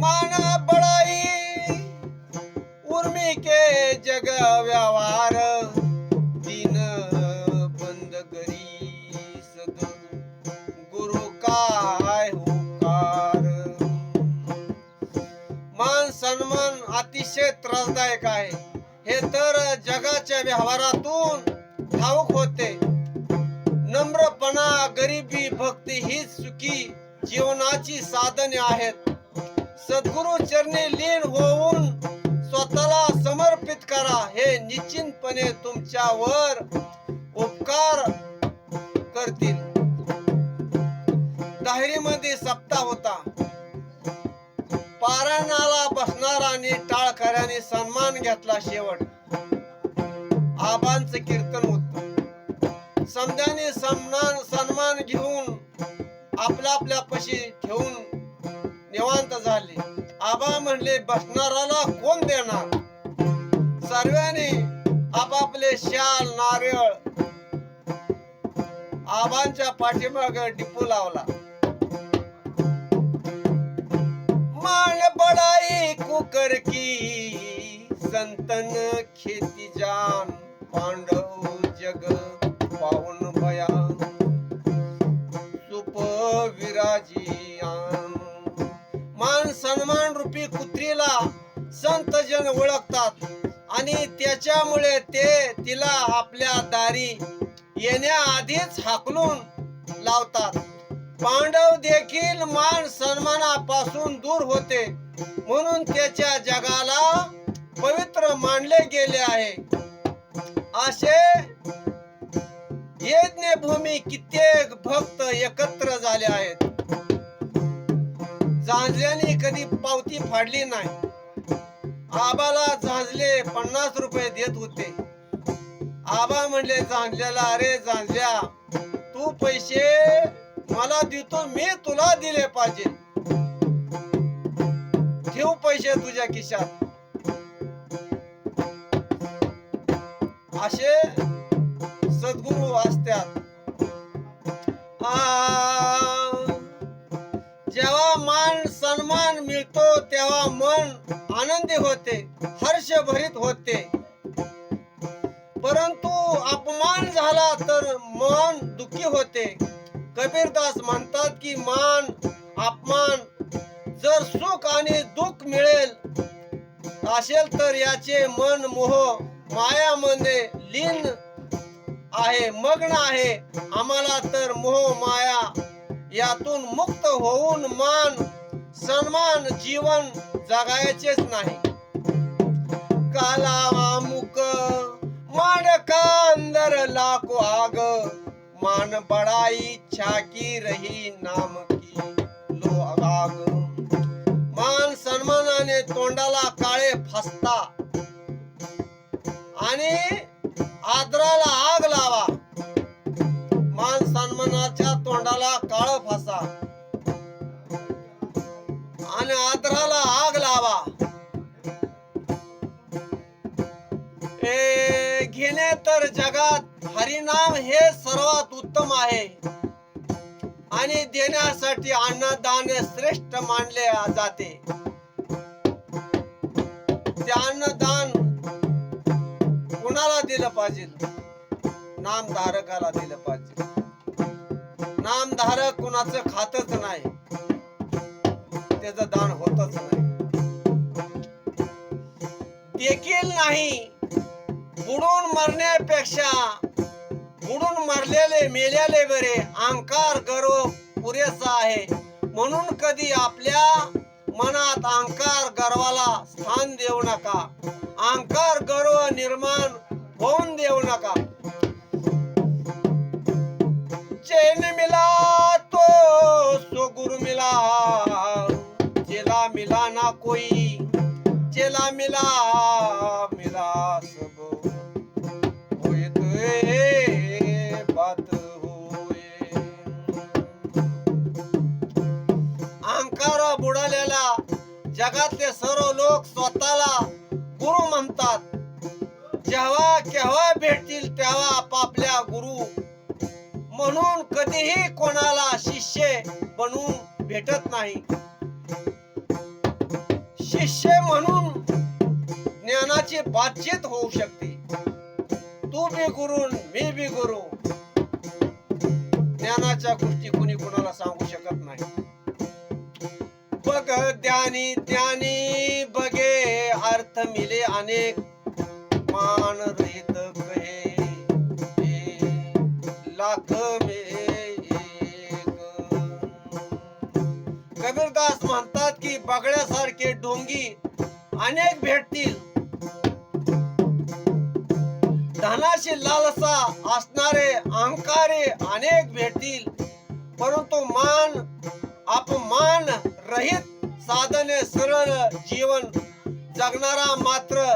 माना बड़ाई उर्मी के जग व्यवहार दीन बंद करी सद गुरु काय होकार. मान सन्मान अतिशय त्रासदायक आहे हे तर जगाच्या व्यवहारातून ठाऊक होते. नम्रपणा गरिबी भक्ती ही सुखी जीवनाची साधने आहेत. सद्गुरु चरणी लीन होऊन स्वतःला समर्पित करा. हे निश्चितपणे तुमच्यावर उपकार करतील. दाहिरीमध्ये सप्ताह होता. पारायणाला बसणाराने टाळकऱ्याने सन्मान घेतला. शेवट आबांचं कीर्तन होत. समध्याने सन्मान घेऊन आपल्या पशी ठेवून निवांत झाले. आबा म्हणले बसणाराला कोण देणार. सर्वांनी आपापले शाल नारळ आबांच्या पाठीमाग डिपू लावला. मान बड़ाई कुकर की संतन खेती जान पांडव जग पावन भयान सुप विराजियान. मान सन्मान रूपी कुत्रीला संत जन ओळखतात आणि त्याच्यामुळे ते तिला आपल्या दारी येण्याआधीच हाकलून लावतात. पांडव देखील मान सन्मानापासून दूर होते म्हणून त्याच्या जगाला पवित्र मानले गेले आहे. असे यज्ञभूमी कित्येक भक्त एकत्र झाले आहेत. झांजल्याने कधी पावती फाडली नाही. आबाला झांजले 50 रुपये देत होते. आबा म्हणले झांजल्याला, अरे झांजल्या तू पैसे मला देतो, मी तुला दिले पाहिजे. ठेव पैसे तुझ्या खिशात. असे सद्गुरु असतात. जेव्हा मान सन्मान मिळतो तेव्हा मन आनंदी होते, हर्षभरित होते. परंतु अपमान झाला तर मन दुःखी होते. कबीरदास म्हणतात की मान अपमान जर सुख आणि दुःख मिळेल असेल तर याचे मन मोह मायामध्ये लीन आहे, मग्न आहे. आम्हाला तर मोह माया यातून मुक्त होऊन मान सन्मान जीवन जगायचेच नाही. काला मुक माडका अंदर लाको आग मान बड़ाई छाकी रही नाम की लो आग. मान सन्मानाने तोंडाला काळे फासता आणि आदराला आग लावा. मान सन्मानाच्या तोंडाला काळ फासा आणि आदराला आग लावा. घेणे तर जगात हरिनाम हे सर्वात उत्तम आहे आणि देण्यासाठी अन्नदान श्रेष्ठ मानले जाते. ते अन्नदान कुणाला दिलं पाहिजे? नामधारकाला दिलं पाहिजे. नामधारक कुणाचं खातच नाही, त्याचं दान होतच नाही. देखील नाही. बुडून मरण्यापेक्षा बुडून मरलेले मेलेले बरे. अहंकार गर्व पुरेसा आहे म्हणून कधी आपल्या मनात अहंकार गर्वाला स्थान देऊ नका. अहंकार गर्व निर्माण होऊन देऊ नका. चैन मिला तो सो गुरु मिला, चेला मिला ना कोई, चेला मिला मिला सब होए तो बात होए. अहंकार बुडालेला जगातले सर्व लोक स्वतःला गुरु म्हणतात. जेव्हा केव्हा भेटतील तेव्हा आपापल्या गुरु म्हणून कधीही कोणाला शिष्य बनवून भेटत नाही. विषय म्हणून ज्ञानाची बातचीत होऊ शकते. तू बी गुरु मी बी गुरु. ज्ञानाच्या गोष्टी कुणी कुणाला सांगू शकत नाही. बघ ज्ञानी ज्ञानी बघे अर्थ मिले अनेक मान रहित कहे लाख में एक. कबीरदास म्हणतात की बगड्यासारखे ढोंगी अनेक भेटतील, धनाची लालसा असणारे अहंकारी अनेक भेटतील, परंतु मान अपमान रहित साधने सरळ जीवन जगणारा मात्र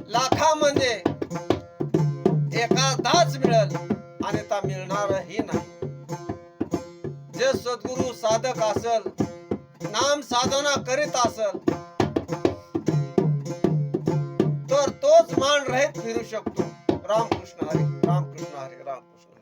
लाखामध्ये एखादाच मिळेल, अन्यथा मिळणारही नाही. जे सद्गुरु साधक असल, नाम साधना करीत असल, तर तोच मान रहित फिरू शकतो. रामकृष्ण हरी, रामकृष्ण हरी, रामकृष्ण.